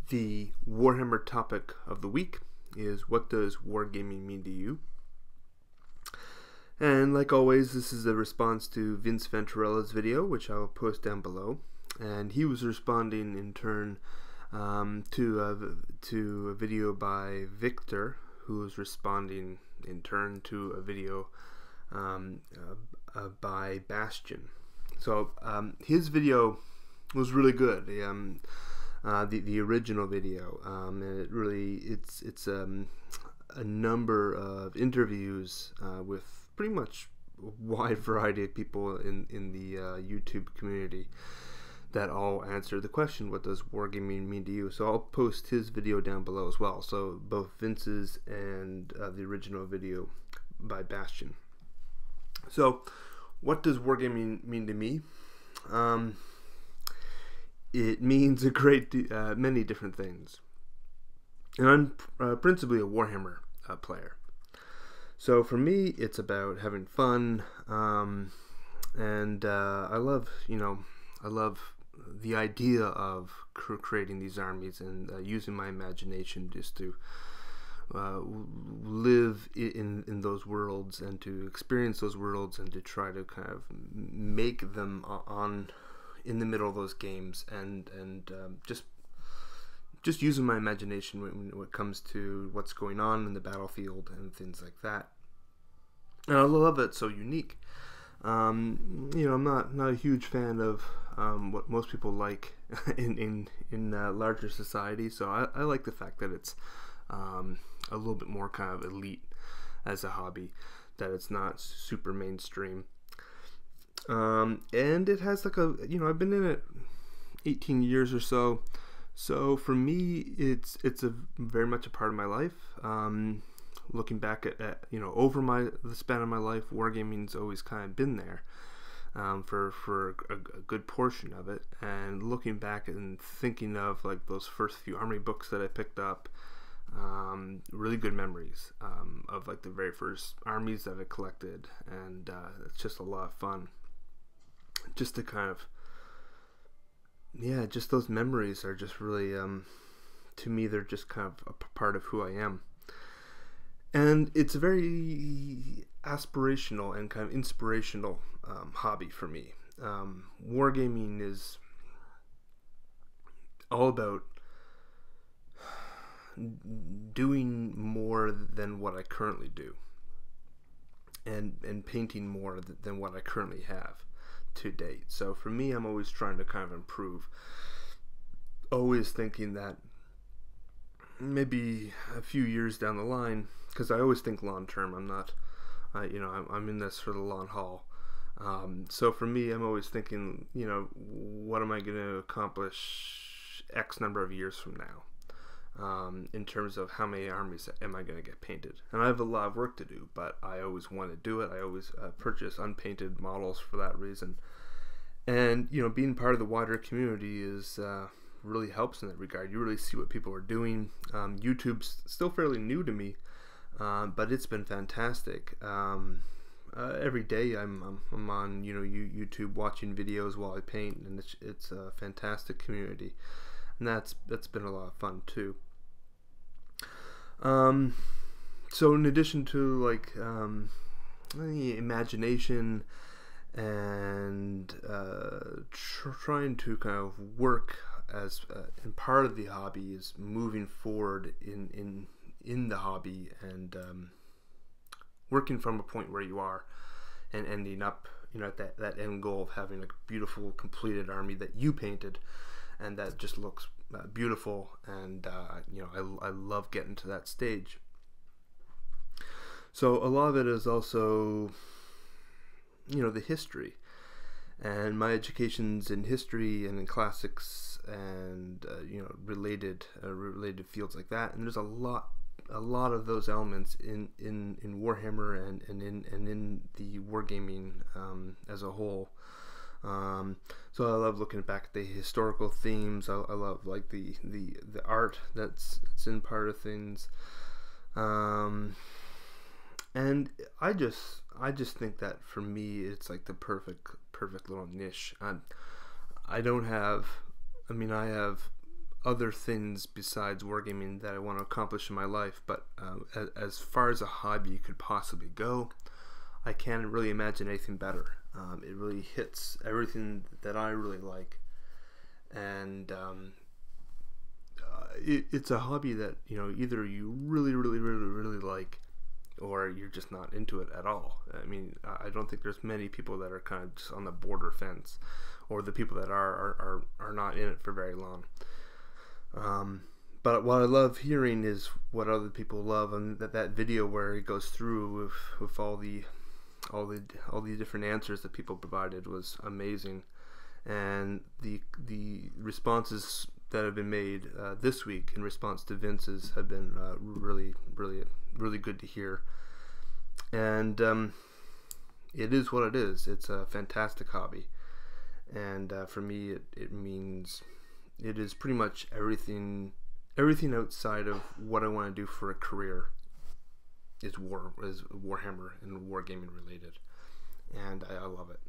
The Warhammer topic of the week is, what does wargaming mean to you? And like always, this is a response to Vince Venturella's video, which I will post down below. And he was responding in turn to a video by Victor, who was responding in turn to a video by Bastion. So his video was really good. The original video, and it's a number of interviews with pretty much a wide variety of people in the YouTube community that all answer the question, what does wargaming mean to you? So I'll post his video down below as well, so both Vince's and the original video by Bastion. So what does wargaming mean to me? It means a many different things. And I'm principally a Warhammer player. So for me, it's about having fun, and I love the idea of creating these armies and using my imagination just to live in those worlds and to experience those worlds and to try to kind of make them in the middle of those games, and just using my imagination when it comes to what's going on in the battlefield and things like that. And I love it. It's so unique. I'm not a huge fan of what most people like in larger society. So I like the fact that it's a little bit more kind of elite as a hobby, that it's not super mainstream. And it has like I've been in it 18 years or so. So for me, it's very much a part of my life. Looking back at over the span of my life, wargaming's always kind of been there for a good portion of it. And looking back and thinking of like those first few army books that I picked up, really good memories of like the very first armies that I collected, and it's just a lot of fun. Just to kind of, just those memories are just really, to me, they're just kind of a part of who I am. And it's a very aspirational and kind of inspirational hobby for me. Wargaming is all about doing more than what I currently do, and painting more than what I currently have to date. So for me, I'm always trying to kind of improve, always thinking that maybe a few years down the line, because I always think long term. I'm not, I'm in this for the long haul. So for me, I'm always thinking, what am I going to accomplish X number of years from now, in terms of how many armies am I going to get painted. And I have a lot of work to do, but I always want to do it. I always purchase unpainted models for that reason. And being part of the wider community is really helps in that regard. You really see what people are doing. YouTube's still fairly new to me, but it's been fantastic. Every day I'm on YouTube watching videos while I paint, and it's a fantastic community, and that's been a lot of fun too. So in addition to like imagination and trying to kind of work as and part of the hobby is moving forward in the hobby, and working from a point where you are and ending up at that end goal of having a beautiful completed army that you painted and that just looks beautiful. And I love getting to that stage. So a lot of it is also the history, and my education's in history and in classics and related fields like that. And there's a lot of those elements in Warhammer and in the wargaming as a whole. So I love looking back at the historical themes. I love like the art that's in part of things. And I just think that for me it's like the perfect little niche. I have other things besides wargaming that I want to accomplish in my life, but as far as a hobby could possibly go, I can't really imagine anything better. It really hits everything that I really like, and it's a hobby that, you know, either you really like, or you're just not into it at all. I mean, I don't think there's many people that are kind of just on the border fence, or the people that are not in it for very long. But what I love hearing is what other people love, and that video where it goes through with all the different answers that people provided was amazing, and the responses that have been made this week in response to Vince's have been really good to hear. And it is what it is. It's a fantastic hobby, and for me it means it is pretty much everything outside of what I want to do for a career is Warhammer and Wargaming related, and I love it.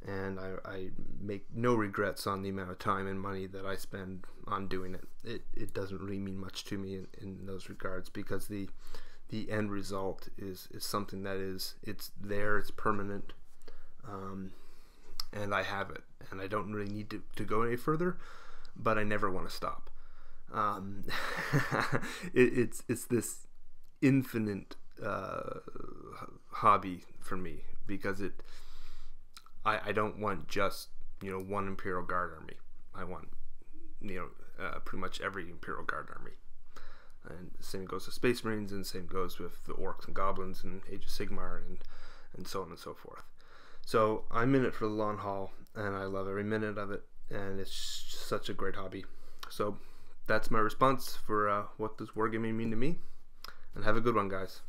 And I make no regrets on the amount of time and money that I spend on doing it. It doesn't really mean much to me in those regards, because the end result is something that it's there, it's permanent, and I have it, and I don't really need to go any further, but I never want to stop. It's this infinite hobby for me, because I don't want just, you know, one Imperial Guard army. I want, you know, pretty much every Imperial Guard army. And the same goes with Space Marines, and the same goes with the Orcs and Goblins and Age of Sigmar, and so on and so forth. So I'm in it for the long haul, and I love every minute of it, and it's such a great hobby. So that's my response for what does Wargaming mean to me, and have a good one, guys.